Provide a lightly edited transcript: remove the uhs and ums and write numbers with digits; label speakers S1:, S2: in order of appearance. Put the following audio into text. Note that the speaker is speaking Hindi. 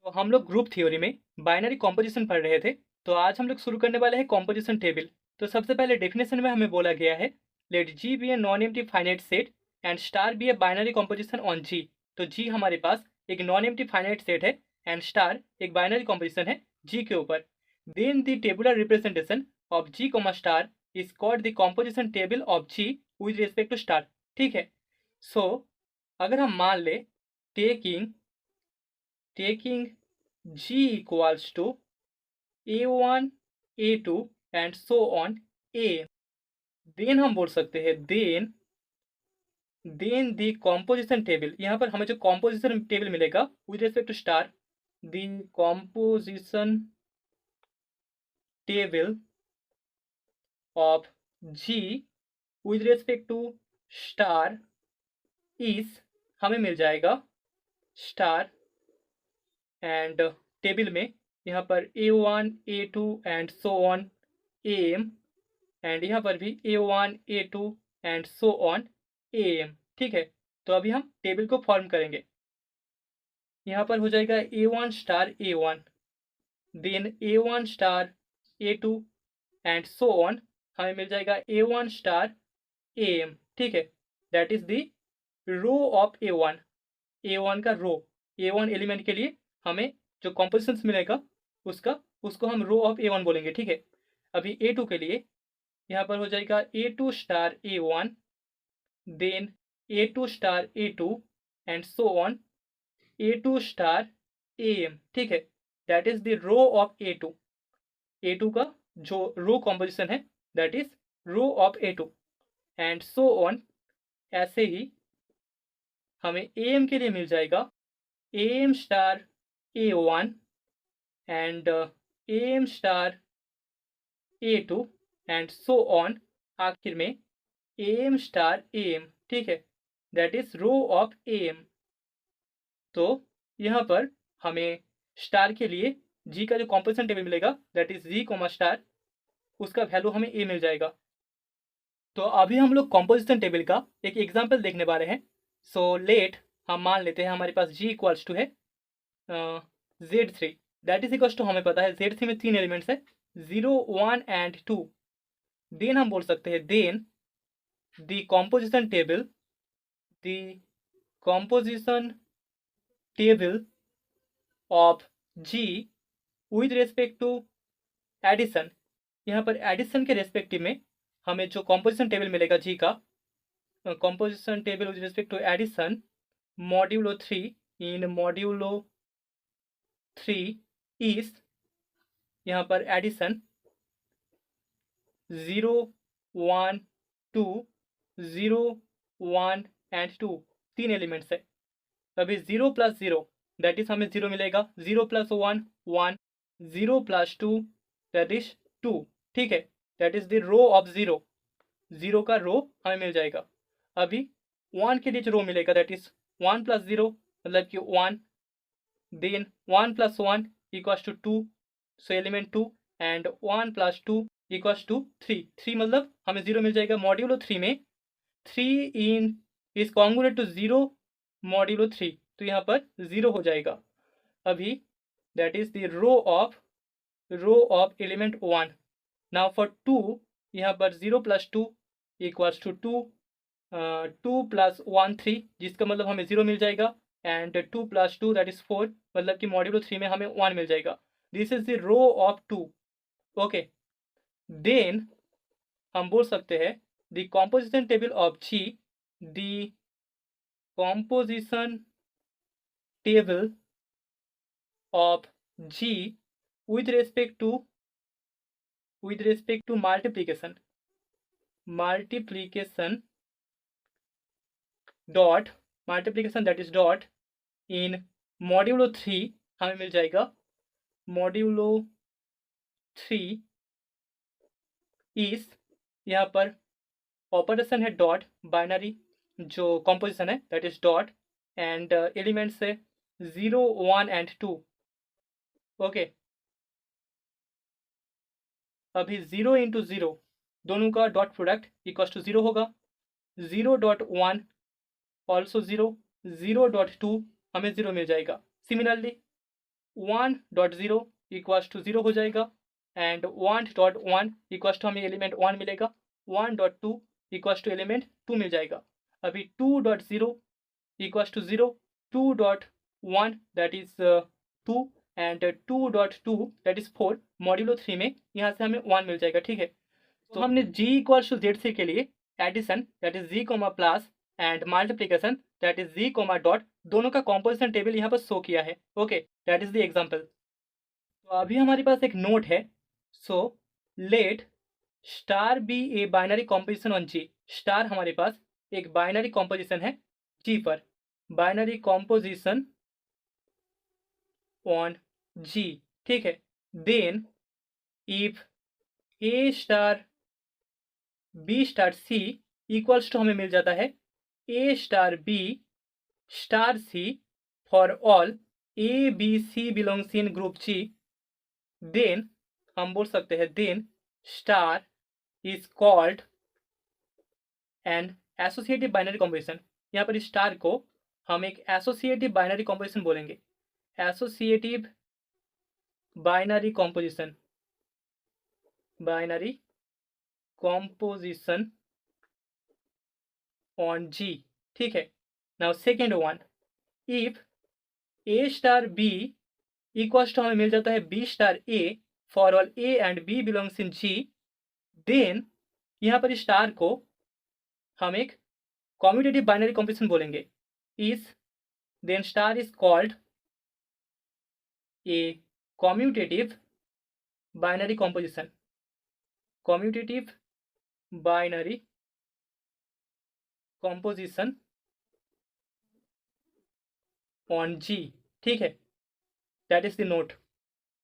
S1: तो हम लोग ग्रुप थ्योरी में बाइनरी कॉम्पोजिशन पढ़ रहे थे। तो आज हम लोग शुरू करने वाले हैं कॉम्पोजिशन टेबल। तो सबसे पहले डेफिनेशन में हमें बोला गया है, let G be a non empty finite set and star be a binary composition on G. तो जी हमारे पास एक नॉन एम्प्टी फाइनाइट सेट है एंड स्टार एक बाइनरी कॉम्पोजिशन है जी के ऊपर। Then the tabular representation of G comma star is called the composition table of G with respect to star. ठीक है। सो अगर हम मान ले taking G equals to A1, A2 and so on A, then हम बोल सकते हैं देन द कॉम्पोजिशन टेबल। यहाँ पर हमें जो कॉम्पोजिशन टेबल मिलेगा with respect to star, the composition table of G with respect to star is, हमें मिल जाएगा स्टार एंड टेबल में यहाँ पर A1, A2 and so on AM and यहाँ पर भी A1, A2 and so on AM। ठीक है। तो अभी हम टेबल को फॉर्म करेंगे। यहाँ पर हो जाएगा A1 star A1, then A1 star A2 and so on, हमें मिल जाएगा A1 स्टार AM। ठीक है। That is the row of A1 का रो। A1 एलिमेंट के लिए हमें जो कॉम्पोजिशंस मिलेगा उसको हम रो ऑफ A1 बोलेंगे। ठीक है। अभी A2 के लिए यहाँ पर हो जाएगा A2 star A1, then A2 star A2 and so on A2 star AM। ठीक है। That is the row of A2 का जो रो कॉम्पोजिशन है that is row of A2 and so on. ऐसे ही हमें AM के लिए मिल जाएगा AM star A1 and AM star A2 and so on, आखिर में AM स्टार AM। ठीक है। That is row of AM। तो यहाँ पर हमें स्टार के लिए जी का जो कॉम्पोजिशन टेबल मिलेगा that is G comma star, उसका वैल्यू हमें ए मिल जाएगा। तो अभी हम लोग कॉम्पोजिशन टेबल का एक एग्जाम्पल देखने वाले हैं। सो लेट हम मान लेते हैं हमारे पास जी इक्वल्स टू है Z3, that is equals to, हमें पता है Z3 में 3 एलिमेंट्स है 0, 1 एंड 2। देन हम बोल सकते हैं then the composition table of G with respect to addition. यहाँ पर एडिशन के रेस्पेक्टिव में हमें जो कॉम्पोजिशन टेबल मिलेगा जी का, composition table with respect to addition modulo 3 in modulo 3 is, यहाँ पर एडिशन 0, 1, 2, 0, 1 एंड 2, 3 एलिमेंट्स है। अभी 0 प्लस 0 दैट इज हमें 0 मिलेगा, 0 प्लस 1 1, 0 प्लस 2 दैट इज 2। ठीक है। That is the row of 0 का रो हमें मिल जाएगा। अभी 1 के लिए जो रो मिलेगा दैट इज 1 प्लस 0 मतलब कि 1, then 1 plus 1 equals to 2, so element 2 and 1 plus 2 equals to 3 मतलब हमें 0 मिल जाएगा। मॉड्यूलो 3 में 3 in is congruent to 0 modulo 3, तो यहाँ पर 0 हो जाएगा। अभी that is the row of element 1। Now for 2, यहाँ पर 0 प्लस 2 इक्वल्स टू 2, 2 प्लस 1 3, जिसका मतलब हमें 0 मिल जाएगा एंड 2 प्लस 2 दैट इज 4, मतलब कि मॉड्यूलो 3 में हमें 1 मिल जाएगा। This is the row of 2। Okay. Then हम बोल सकते हैं the composition table of G, the composition table of G with respect to multiplication that is dot in modulo 3, हमें मिल जाएगा मॉड्यूलो 3 इज, यहाँ पर ऑपरेशन है डॉट, बाइनरी जो कॉम्पोजिशन है that is dot and elements है 0, 1 एंड 2। ओके। अभी 0 इंटू 0 दोनों का डॉट प्रोडक्ट इक्वल्स टू 0 होगा। 0.1 ऑल्सो 0, 0.2 हमें 0 मिल जाएगा। सिमिलरली 1.0 इक्वल्स टू 0 हो जाएगा, एंड 1.1 इक्वल्स टू हमें एलिमेंट 1 मिलेगा, 1.2 इक्वल्स टू एलिमेंट 2 मिल जाएगा। अभी 2.0 equals to 0, 2.1 that is 2 and 2.2 that is 4, modulo 3 में यहाँ से हमें 1 मिल जाएगा। ठीक है, तो हमने g equals to Z C के लिए addition that is g comma plus and multiplication that is g comma dot, दोनों का कॉम्पोजिशन टेबल यहाँ पर शो किया है। Okay, that is the example. तो अभी हमारे पास एक नोट है, so let star be a binary composition on G. Star हमारे पास एक बाइनरी कॉम्पोजिशन है जी पर, बाइनरी कॉम्पोजिशन ऑन जी। ठीक है, then if a star b star c equals to हमें मिल जाता है a star b star c for all a b c belongs in group G, then हम बोल सकते हैं then star is called an associative binary composition. यहाँ पर स्टार को हम एक एसोसिएटिव बाइनरी कॉम्पोजिशन बोलेंगे, associative binary composition, binary composition on G. ठीक है, now second one, if a star B equals to हमें मिल जाता है b star a for all a and b belongs in G, then यहाँ पर स्टार को हम एक कॉम्यूटेटिव बाइनरी कॉम्पोजिशन बोलेंगे, is then star is called a commutative binary composition, commutative binary composition on G. ठीक है, दैट इज द नोट।